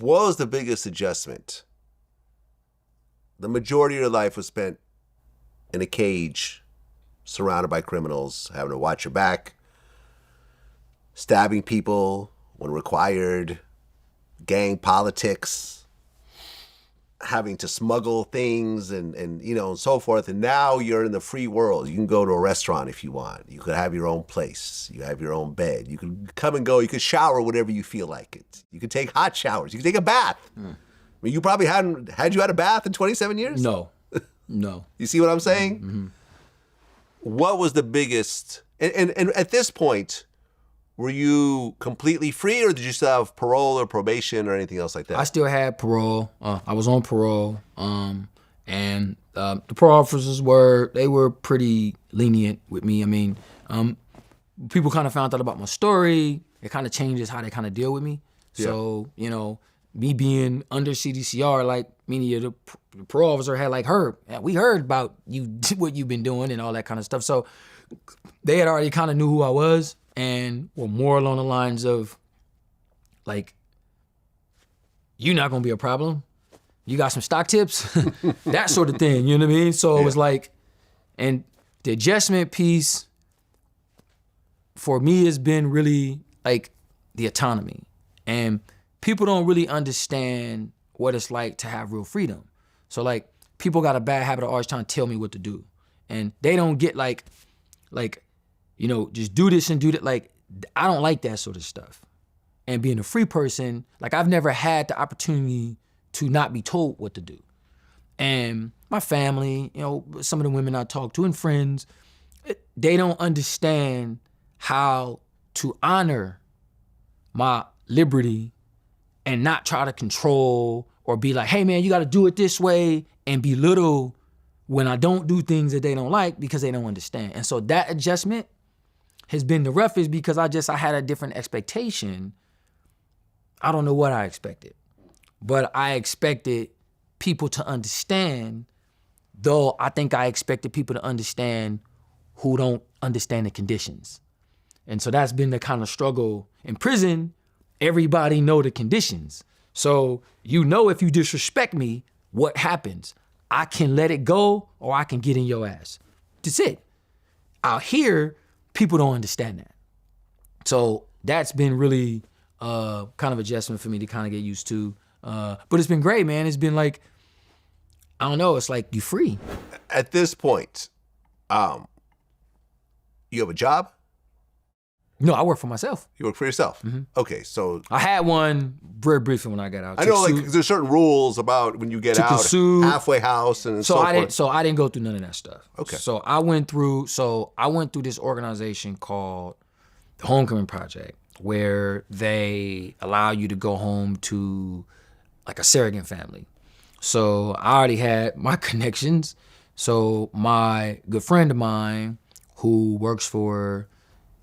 What was the biggest adjustment? The majority of your life was spent in a cage, surrounded by criminals, having to watch your back, stabbing people when required, gang politics, having to smuggle things and you know, and so forth. And now you're in the free world. You can go to a restaurant if you want. You could have your own place. You have your own bed. You can come and go. You could shower whenever you feel like it. You could take hot showers. You could take a bath. I mean, you probably had you had a bath in 27 years? No. You see what I'm saying? Mm-hmm. What was the biggest, and at this point, were you completely free, or did you still have parole or probation or anything else like that? I still had parole. I was on parole, and the parole officers were pretty lenient with me. I mean, people kind of found out about my story. It kind of changes how they kind of deal with me. Yeah. So, you know, me being under CDCR, like, meaning the parole officer had like we heard about you, what you've been doing and all that kind of stuff. So they had already kind of knew who I was and were more along the lines of like, you're not gonna be a problem. You got some stock tips, that sort of thing, you know what I mean? So it was like, and the adjustment piece for me has been really like the autonomy. And people don't really understand what it's like to have real freedom. So like, people got a bad habit of always trying to tell me what to do. And they don't get like, you know, just do this and do that. Like, I don't like that sort of stuff. And being a free person, like I've never had the opportunity to not be told what to do. And my family, you know, some of the women I talk to and friends, they don't understand how to honor my liberty and not try to control or be like, hey man, you gotta do it this way, and belittle when I don't do things that they don't like because they don't understand. And so that adjustment has been the roughest because I had a different expectation. I don't know what I expected, but I expected people to understand, though I think I expected people to understand who don't understand the conditions. And so that's been the kind of struggle. In prison, everybody know the conditions. So you know if you disrespect me, what happens? I can let it go or I can get in your ass. That's it. Out here, people don't understand that. So that's been really kind of adjustment for me to kind of get used to. But it's been great, man. It's been like, I don't know, it's like you free. At this point, you have a job? No, I work for myself. You work for yourself? Mm-hmm. Okay, so... I had one very briefly when I got out. I know, like, there's certain rules about when you get out, halfway house and so forth. So I didn't go through none of that stuff. Okay. So I went through this organization called the Homecoming Project, where they allow you to go home to like a surrogate family. So I already had my connections. So my good friend of mine who works for...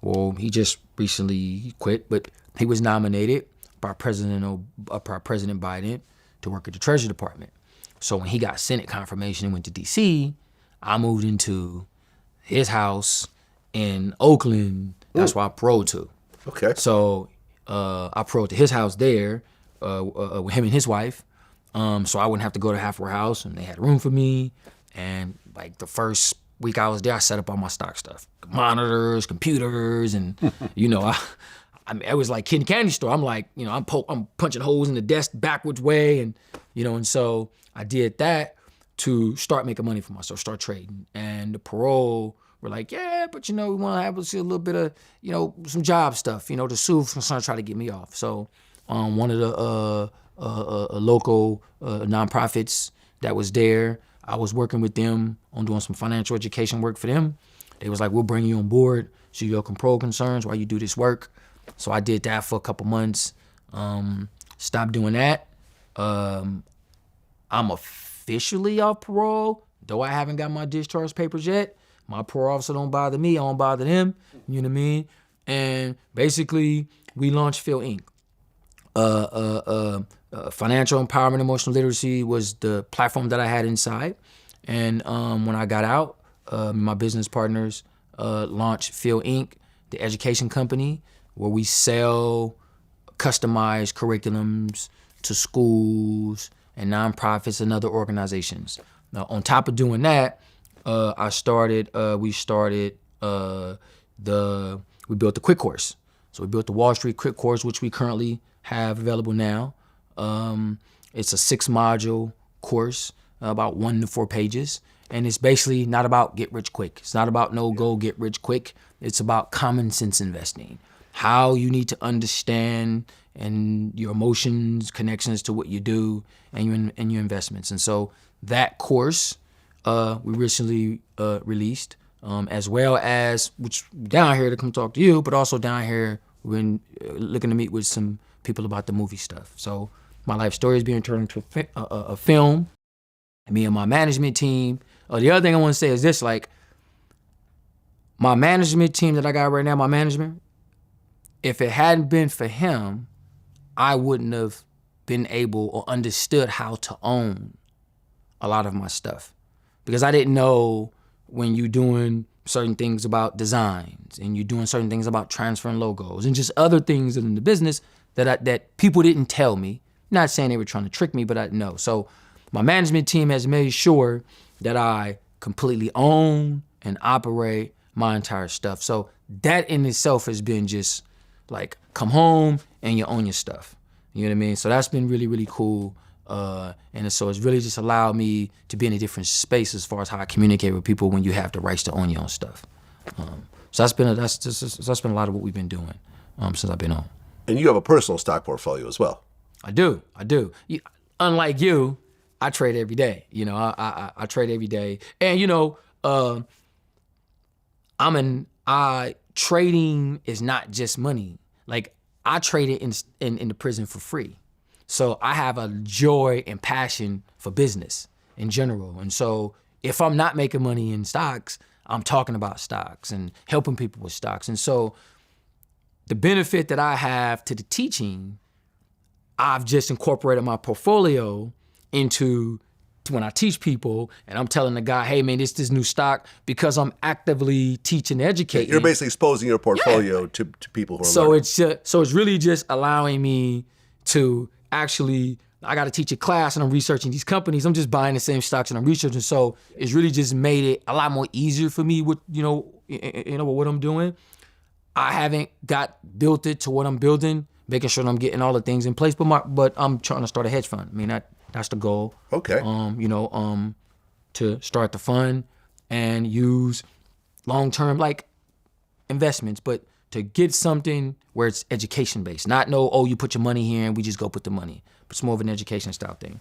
Well, he just recently quit, but he was nominated by President Biden to work at the Treasury Department. So when he got Senate confirmation and went to D.C., I moved into his house in Oakland. That's where I paroled to. Okay. So I paroled to his house there with him and his wife. So I wouldn't have to go to halfway house, and they had room for me. And like the first week I was there, I set up all my stock stuff, monitors, computers, and you know, I mean, it was like kid candy store. I'm like, you know, I'm punching holes in the desk backwards way, and you know, and so I did that to start making money for myself, start trading. And the parole were like, yeah, but you know, we want to have a little bit of, you know, some job stuff, you know, to sue from trying to try to get me off. So one of the local nonprofits that was there, I was working with them on doing some financial education work for them. They was like, we'll bring you on board so your parole concerns while you do this work. So I did that for a couple months. Stopped doing that. I'm officially off parole, though I haven't got my discharge papers yet. My parole officer don't bother me, I don't bother them, you know what I mean? And basically, we launched Feel Inc. Financial empowerment, emotional literacy was the platform that I had inside. And when I got out, my business partners launched Feel Inc., the education company, where we sell customized curriculums to schools and nonprofits and other organizations. Now, on top of doing that, we built the quick course. So we built the Wall Street quick course, which we currently have available now. It's a 6-module course, about 1 to 4 pages. And it's basically not about get rich quick. It's not about go get rich quick. It's about common sense investing. How you need to understand and your emotions, connections to what you do and your investments. And so that course we recently released, as well as, which down here to come talk to you, but also down here when looking to meet with some people about the movie stuff. So my life story is being turned into a film. Me and my management team. The other thing I want to say is this, like, my management team that I got right now, my management, if it hadn't been for him, I wouldn't have been able or understood how to own a lot of my stuff. Because I didn't know when you're doing certain things about designs and you're doing certain things about transferring logos and just other things in the business that people didn't tell me. Not saying they were trying to trick me, but I didn't know. So my management team has made sure that I completely own and operate my entire stuff. So that in itself has been just like, come home and you own your stuff. You know what I mean? So that's been really, really cool. So it's really just allowed me to be in a different space as far as how I communicate with people when you have the rights to own your own stuff. So that's been a lot of what we've been doing since I've been on. And you have a personal stock portfolio as well. I do. Unlike you, I trade every day. I trade every day, and trading is not just money. Like, I traded in the prison for free. So I have a joy and passion for business in general. And so if I'm not making money in stocks, I'm talking about stocks and helping people with stocks. And so the benefit that I have to the teaching, I've just incorporated my portfolio into when I teach people, and I'm telling the guy, hey man, this new stock, because I'm actively teaching, educating. You're basically exposing your portfolio to people who are so learning. It's really just allowing me to actually, I got to teach a class and I'm researching these companies. I'm just buying the same stocks and I'm researching. So it's really just made it a lot more easier for me with what I'm doing. I haven't built it to what I'm building, making sure that I'm getting all the things in place. But I'm trying to start a hedge fund. I mean, that's the goal. Okay. To start the fund and use long-term like investments, but to get something where it's education based, not you put your money here and we just go put the money. But it's more of an education style thing.